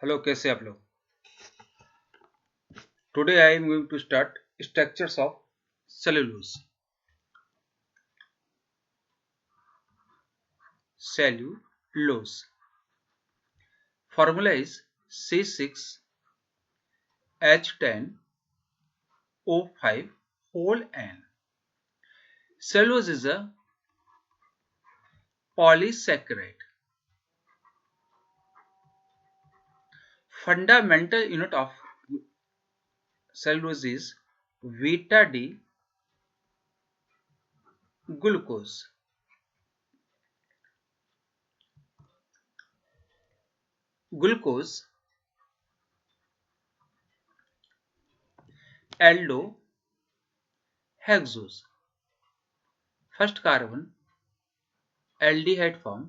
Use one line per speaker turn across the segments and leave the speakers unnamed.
Hello, कैसे आप लोग। Today I am going to start structures of cellulose. Cellulose formula is C6H10O5 whole N. Cellulose is a polysaccharide. Fundamental unit of cellulose is beta D glucose. Glucose, aldohexose. First carbon aldehyde form,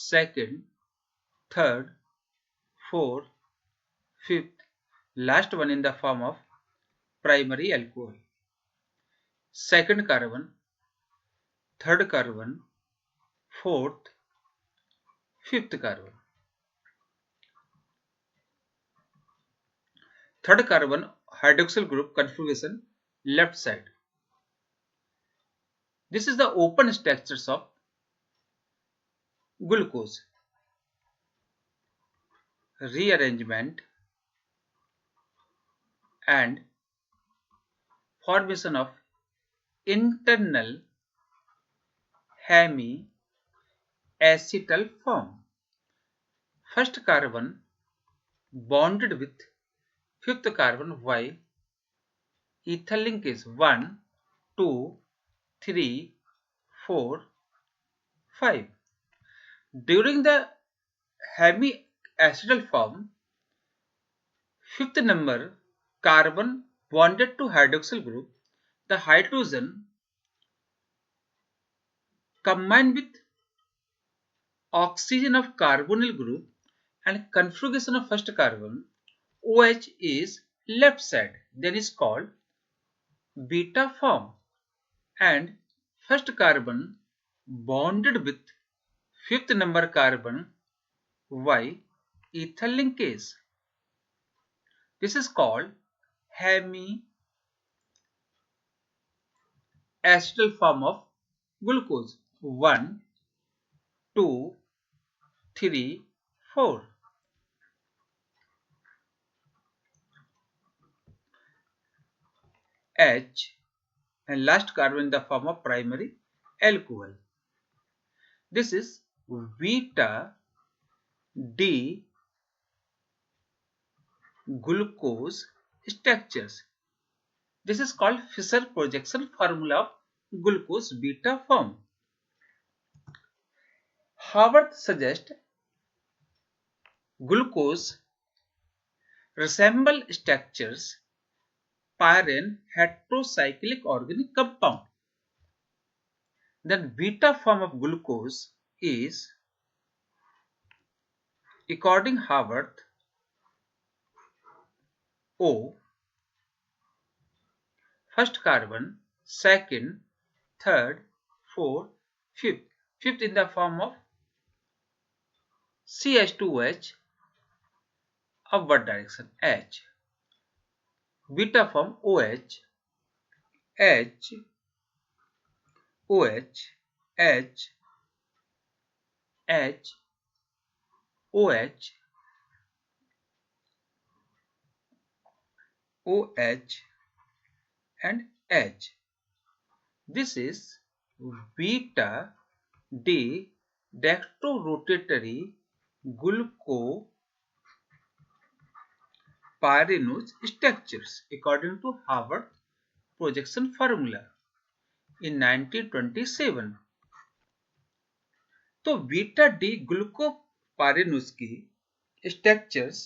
second, third, fourth, fifth, last one in the form of primary alcohol. Second carbon, third carbon, fourth, fifth carbon. Third carbon hydroxyl group configuration left side. This is the open structures of glucose. Rearrangement and formation of internal hemiacetal form. First carbon bonded with fifth carbon while ethyl link is 1, 2, 3, 4, 5. During the hemiacetal form, fifth number carbon bonded to hydroxyl group, the hydrogen combined with oxygen of carbonyl group and configuration of first carbon OH is left side, then is called beta form, and first carbon bonded with fifth number carbon Y ethyl linkage. This is called hemiacetal form of glucose. 1, 2, 3, 4. H and last carbon in the form of primary alcohol. This is beta D glucose structures. This is called Fischer projection formula of glucose beta form. Haworth suggests glucose resemble structures pyrene heterocyclic organic compound. Then beta form of glucose is, according Haworth, O, first carbon, second, third, fourth, fifth. Fifth in the form of CH2OH, upward direction H. Beta form OH, H, OH, H, H, OH, OH and H. This is beta D dextrorotatory glucopyranose structures according to Haworth projection formula in 1927. तो beta D glucopyranose की structures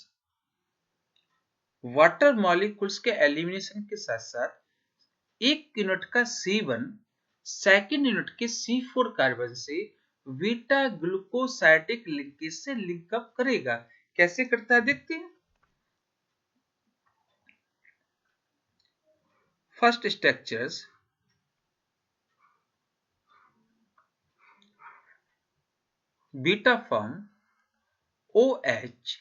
water molecules के elimination के साथ साथ एक unit का C1 second unit के C4 carbon से बीटा ग्लूकोसाइडिक लिंकेज से लिंकअप करेगा। कैसे करता है देखते हैं। First structures beta form OH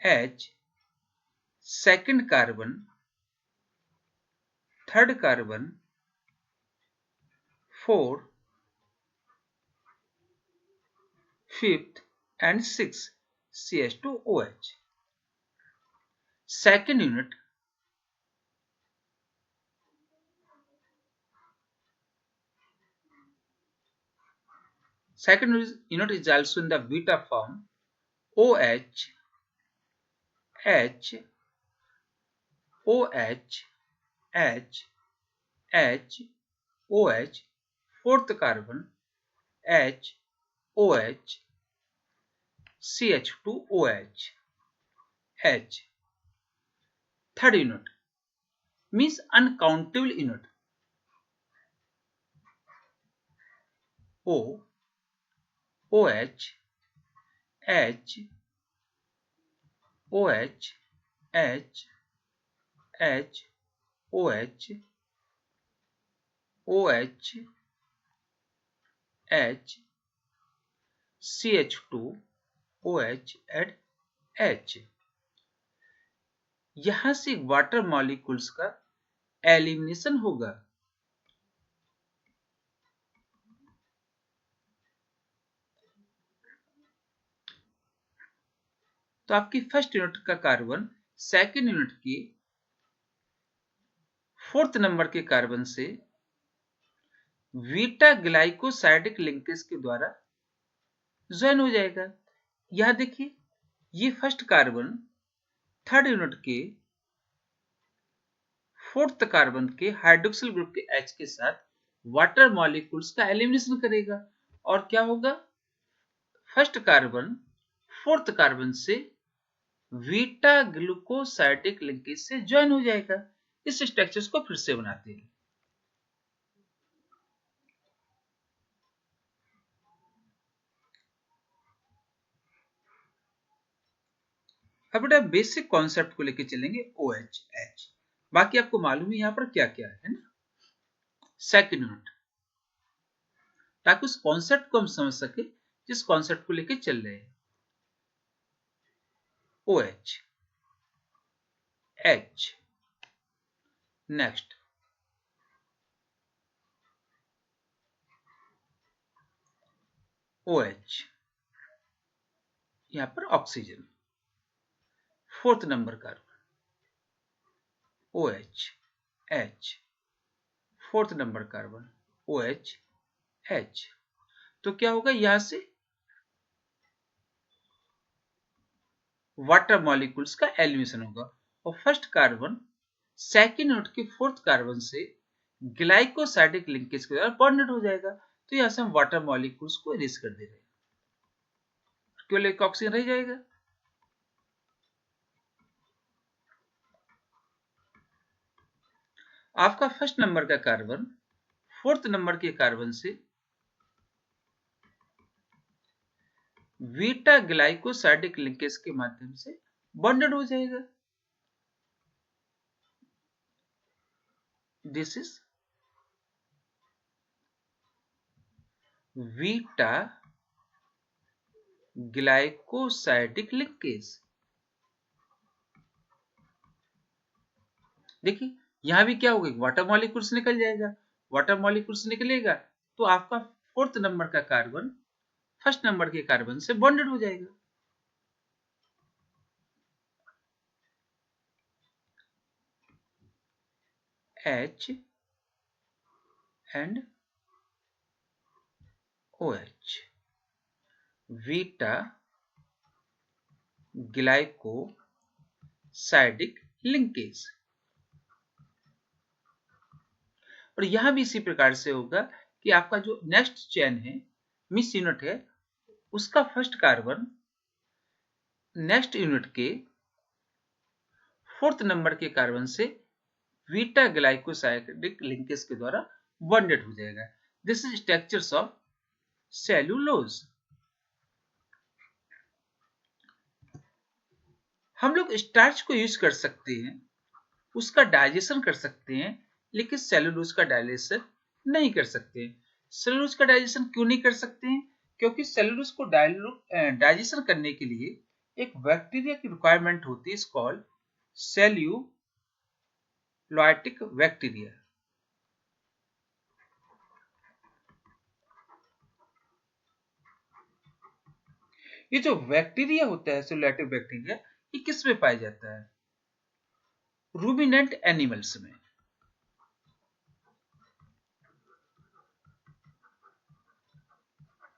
H, second carbon, third carbon, 4, fifth and 6 CH2OH. Second unit, unit is also in the beta form. OH, H, OH, H, H, OH, fourth carbon, H, OH, CH2OH, H. Third unit means uncountable unit. O, OH, H, OH, H, H, OH, OH, H, CH2, OH and H. यहां से water molecules का elimination होगा। तो आपकी first unit का carbon second unit की fourth number के carbon से बीटा ग्लाइकोसाइडिक लिंकेज के द्वारा ज्वाइन हो जाएगा। यहां देखिए, ये फर्स्ट कार्बन थर्ड यूनिट के फोर्थ कार्बन के हाइड्रोक्सिल ग्रुप के H के साथ वाटर मॉलिक्यूल्स का एलिमिनेशन करेगा और क्या होगा, फर्स्ट कार्बन फोर्थ कार्बन से बीटा ग्लूकोसाइडिक लिंकेज से ज्वाइन हो जाएगा। इस स्ट्रक्चर्स को फिर से बनाते हैं। अब बेटा बेसिक कॉन्सेप्ट को लेकर चलेंगे OH, बाकी आपको मालूम है यहां पर क्या क्या है ना। सेकंड यूनिट, ताकि उस कॉन्सेप्ट को हम समझ सके जिस कॉन्सेप्ट को लेकर चल रहे हैं। OH, H, नेक्स्ट OH, यहां पर oxygen, fourth number carbon OH, H, fourth number carbon OH, H। तो क्या होगा, यहां से वाटर मॉलिक्यूल्स का एलिमिनेशन होगा और फर्स्ट कार्बन सेकेंड यूनिट के फोर्थ कार्बन से ग्लाइकोसाइडिक लिंकेज के द्वारा बॉन्डेड हो जाएगा। तो यहां से हम वाटर मॉलिक्यूल्स को इरेज कर दे रहे हैं, केवल एक ऑक्सीजन रह जाएगा। आपका फर्स्ट नंबर का कार्बन फोर्थ नंबर के कार्बन से बीटा ग्लाइकोसाइडिक लिंकेज के माध्यम से बॉन्डेड हो जाएगा। This is beta glycosidic linkage. देखिए, यहां भी क्या होगा, वाटर मॉलिक्यूल्स निकल जाएगा। वाटर मॉलिक्यूल्स निकलेगा तो आपका फोर्थ नंबर का कार्बन फर्स्ट नंबर के कार्बन से बॉन्डेड हो जाएगा। H and OH, beta glycosidic linkage. और यहां भी इसी प्रकार से होगा कि आपका जो नेक्स्ट चेन है, मिस यूनिट है, उसका फर्स्ट कार्बन नेक्स्ट यूनिट के फोर्थ नंबर के कार्बन से बीटा ग्लाइकोसाइडिक लिंकेज के द्वारा बॉन्डेड हो जाएगा। This is structures of cellulose. हम लोग स्टार्च को यूज कर सकते हैं, उसका डाइजेशन कर सकते हैं, लेकिन सेल्यूलोज का डाइजेशन नहीं कर सकते। सेल्यूलोज का डाइजेशन क्यों नहीं कर सकते हैं? क्योंकि सेल्यूलोज को डाइजेशन करने के लिए एक बैक्टीरिया की रिक्वायरमेंट होती है, इज कॉल्ड सेल्यूलाइटिक बैक्टीरिया। ये जो बैक्टीरिया होता है सेल्यूलाइटिक बैक्टीरिया, ये किस में पाया जाता है? रूमिनेंट एनिमल्स में।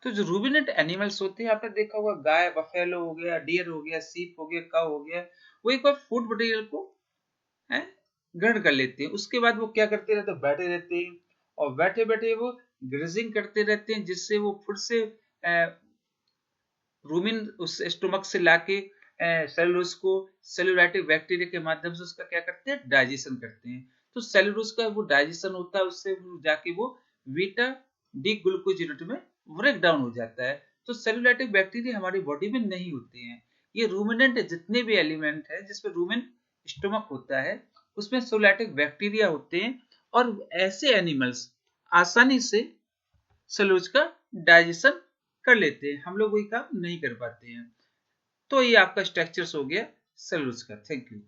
तो जो रूमिनेंट एनिमल्स होते हैं, आपने देखा होगा गाय, बफेलो हो गया, डियर हो गया, सीप हो गया, काऊ हो गया, वो एक बार फूड मटेरियल को ग्रहण कर लेते हैं। उसके बाद वो क्या करते रहते हैं, बैठे रहते हैं और बैठे बैठे वो ग्रेजिंग करते रहते हैं, जिससे वो फिर से रूमिन उस स्टोमक से लाके सेलुलोज को सेलुलाइटिक बैक्टीरिया के माध्यम से उसका क्या करते हैं, डाइजेशन करते हैं। तो सेलुलोज का वो डाइजेशन होता है, उससे जाके वो बीटा डी ग्लूकोज यूनिट में ब्रेक डाउन हो जाता है। तो सेलुलाइटिक बैक्टीरिया हमारी बॉडी में नहीं होते हैं। ये रूमिनेंट जितने भी एलिमेंट है जिसमें रूमिन स्टोमक होता है, उसमें सेलुलाइटिक बैक्टीरिया होते हैं, और ऐसे एनिमल्स आसानी से सेलुलोज का डाइजेशन कर लेते हैं। हम लोग वही काम नहीं कर पाते हैं। तो ये आपका स्ट्रक्चर्स हो गया सेलुलोज का। Thank you.